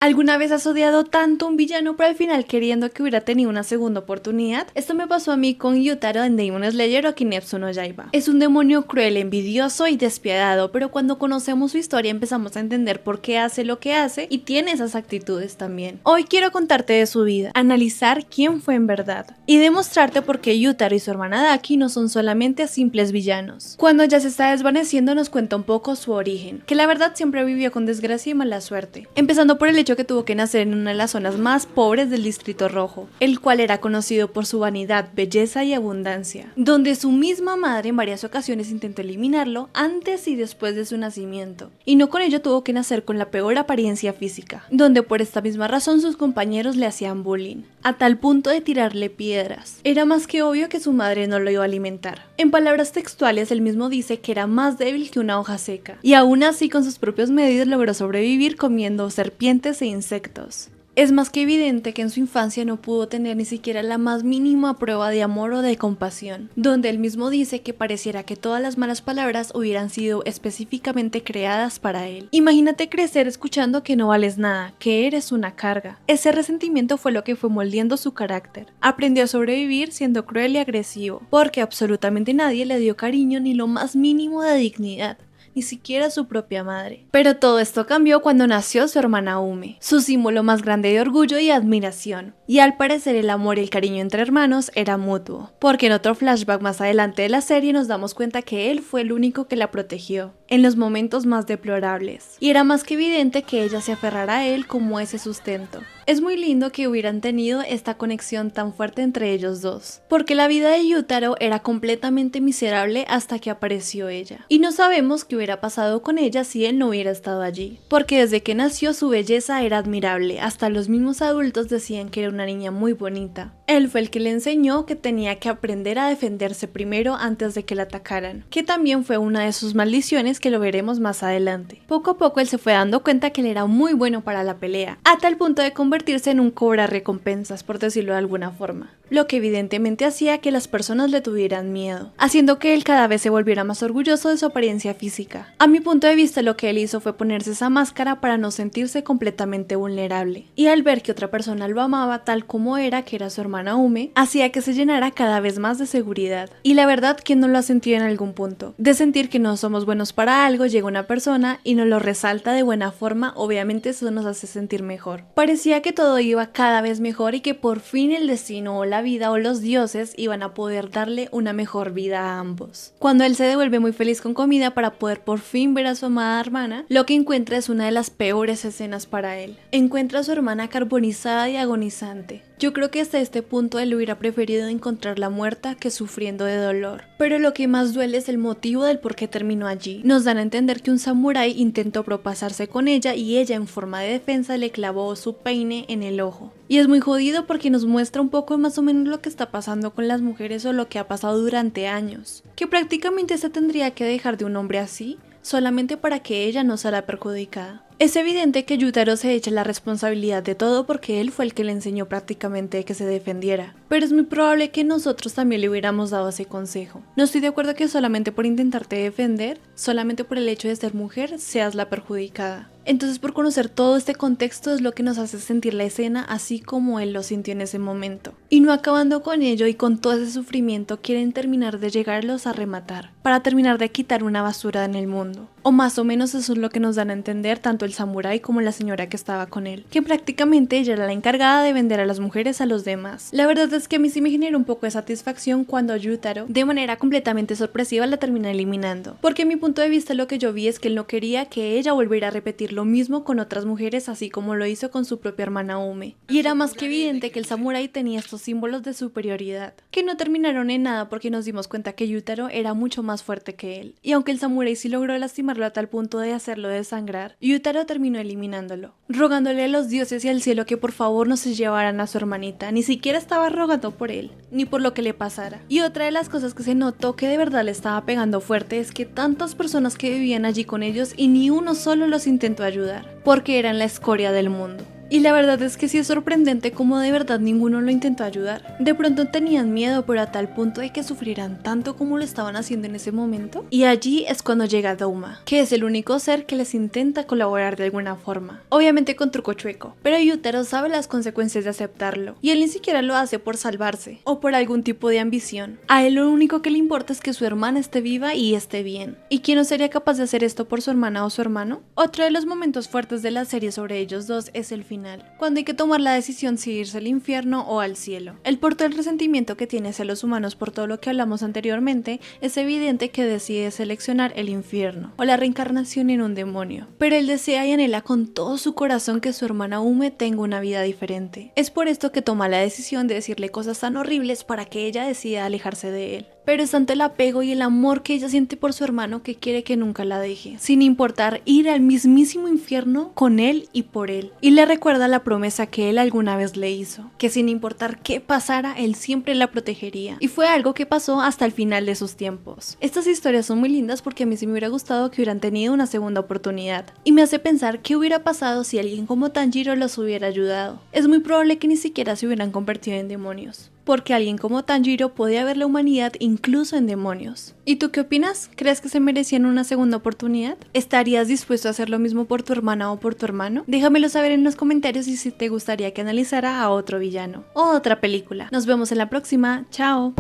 ¿Alguna vez has odiado tanto a un villano pero al final queriendo que hubiera tenido una segunda oportunidad? Esto me pasó a mí con Yutaro en Demon Slayer o Kimetsu no Yaiba. Es un demonio cruel, envidioso y despiadado, pero cuando conocemos su historia empezamos a entender por qué hace lo que hace y tiene esas actitudes también. Hoy quiero contarte de su vida, analizar quién fue en verdad y demostrarte por qué Yutaro y su hermana Daki no son solamente simples villanos. Cuando ya se está desvaneciendo nos cuenta un poco su origen, que la verdad siempre vivió con desgracia y mala suerte, empezando por el hecho que tuvo que nacer en una de las zonas más pobres del Distrito Rojo, el cual era conocido por su vanidad, belleza y abundancia, donde su misma madre en varias ocasiones intentó eliminarlo antes y después de su nacimiento, y no con ello tuvo que nacer con la peor apariencia física, donde por esta misma razón sus compañeros le hacían bullying, a tal punto de tirarle piedras. Era más que obvio que su madre no lo iba a alimentar. En palabras textuales, él mismo dice que era más débil que una hoja seca, y aún así con sus propios medios logró sobrevivir comiendo serpientes e insectos. Es más que evidente que en su infancia no pudo tener ni siquiera la más mínima prueba de amor o de compasión, donde él mismo dice que pareciera que todas las malas palabras hubieran sido específicamente creadas para él. Imagínate crecer escuchando que no vales nada, que eres una carga. Ese resentimiento fue lo que fue moldeando su carácter. Aprendió a sobrevivir siendo cruel y agresivo, porque absolutamente nadie le dio cariño ni lo más mínimo de dignidad. Ni siquiera su propia madre. Pero todo esto cambió cuando nació su hermana Ume, su símbolo más grande de orgullo y admiración. Y al parecer el amor y el cariño entre hermanos era mutuo, porque en otro flashback más adelante de la serie nos damos cuenta que él fue el único que la protegió en los momentos más deplorables. Y era más que evidente que ella se aferrara a él como ese sustento. Es muy lindo que hubieran tenido esta conexión tan fuerte entre ellos dos, porque la vida de Yutaro era completamente miserable hasta que apareció ella. Y no sabemos qué hubiera pasado con ella si él no hubiera estado allí, porque desde que nació su belleza era admirable, hasta los mismos adultos decían que era una niña muy bonita. Él fue el que le enseñó que tenía que aprender a defenderse primero antes de que la atacaran, que también fue una de sus maldiciones que lo veremos más adelante. Poco a poco él se fue dando cuenta que él era muy bueno para la pelea, a tal punto de convertirse en un cobra recompensas, por decirlo de alguna forma, lo que evidentemente hacía que las personas le tuvieran miedo, haciendo que él cada vez se volviera más orgulloso de su apariencia física. A mi punto de vista lo que él hizo fue ponerse esa máscara para no sentirse completamente vulnerable, y al ver que otra persona lo amaba tal como era, que era su hermana Ume, hacía que se llenara cada vez más de seguridad. Y la verdad, ¿quién no lo ha sentido en algún punto? De sentir que no somos buenos para algo, llega una persona y nos lo resalta de buena forma, obviamente eso nos hace sentir mejor. Parecía que todo iba cada vez mejor y que por fin el destino o la vida o los dioses iban a poder darle una mejor vida a ambos. Cuando él se devuelve muy feliz con comida para poder por fin ver a su amada hermana, lo que encuentra es una de las peores escenas para él. Encuentra a su hermana carbonizada y agonizante. Yo creo que hasta este punto él hubiera preferido encontrarla muerta que sufriendo de dolor. Pero lo que más duele es el motivo del por qué terminó allí. Nos dan a entender que un samurái intentó propasarse con ella y ella en forma de defensa le clavó su peine en el ojo. Y es muy jodido porque nos muestra un poco más o menos lo que está pasando con las mujeres o lo que ha pasado durante años. Que prácticamente se tendría que dejar de un hombre así solamente para que ella no sea la perjudicada. Es evidente que Yutaro se echa la responsabilidad de todo porque él fue el que le enseñó prácticamente que se defendiera, pero es muy probable que nosotros también le hubiéramos dado ese consejo. No estoy de acuerdo que solamente por intentarte defender, solamente por el hecho de ser mujer, seas la perjudicada. Entonces, por conocer todo este contexto es lo que nos hace sentir la escena así como él lo sintió en ese momento. Y no acabando con ello y con todo ese sufrimiento, quieren terminar de llegarlos a rematar, para terminar de quitar una basura en el mundo. O más o menos eso es lo que nos dan a entender tanto el samurái como la señora que estaba con él, que prácticamente ella era la encargada de vender a las mujeres a los demás. La verdad es que a mí sí me generó un poco de satisfacción cuando Yutaro, de manera completamente sorpresiva, la termina eliminando, porque a mi punto de vista lo que yo vi es que él no quería que ella volviera a repetir lo mismo con otras mujeres, así como lo hizo con su propia hermana Ume. Y era más que evidente que el samurái tenía estos símbolos de superioridad, que no terminaron en nada porque nos dimos cuenta que Yutaro era mucho más fuerte que él. Y aunque el samurái sí logró lastimarlo a tal punto de hacerlo desangrar, Yutaro terminó eliminándolo, rogándole a los dioses y al cielo que por favor no se llevaran a su hermanita. Ni siquiera estaba rogando por él, ni por lo que le pasara. Y otra de las cosas que se notó que de verdad le estaba pegando fuerte es que tantas personas que vivían allí con ellos y ni uno solo los intentó ayudar, porque eran la escoria del mundo. Y la verdad es que sí es sorprendente cómo de verdad ninguno lo intentó ayudar. De pronto tenían miedo, pero a tal punto de que sufrieran tanto como lo estaban haciendo en ese momento. Y allí es cuando llega Douma, que es el único ser que les intenta colaborar de alguna forma. Obviamente con truco chueco, pero Yutaro sabe las consecuencias de aceptarlo. Y él ni siquiera lo hace por salvarse, o por algún tipo de ambición. A él lo único que le importa es que su hermana esté viva y esté bien. ¿Y quién no sería capaz de hacer esto por su hermana o su hermano? Otro de los momentos fuertes de la serie sobre ellos dos es el final, cuando hay que tomar la decisión si irse al infierno o al cielo. El porto del resentimiento que tiene hacia los humanos por todo lo que hablamos anteriormente, es evidente que decide seleccionar el infierno, o la reencarnación en un demonio. Pero él desea y anhela con todo su corazón que su hermana Ume tenga una vida diferente. Es por esto que toma la decisión de decirle cosas tan horribles para que ella decida alejarse de él. Pero es ante el apego y el amor que ella siente por su hermano que quiere que nunca la deje, sin importar ir al mismísimo infierno con él y por él. Y le recuerda la promesa que él alguna vez le hizo, que sin importar qué pasara, él siempre la protegería. Y fue algo que pasó hasta el final de sus tiempos. Estas historias son muy lindas porque a mí sí me hubiera gustado que hubieran tenido una segunda oportunidad. Y me hace pensar qué hubiera pasado si alguien como Tanjiro los hubiera ayudado. Es muy probable que ni siquiera se hubieran convertido en demonios, porque alguien como Tanjiro podía ver la humanidad incluso en demonios. ¿Y tú qué opinas? ¿Crees que se merecían una segunda oportunidad? ¿Estarías dispuesto a hacer lo mismo por tu hermana o por tu hermano? Déjamelo saber en los comentarios y si te gustaría que analizara a otro villano o otra película. Nos vemos en la próxima. ¡Chao!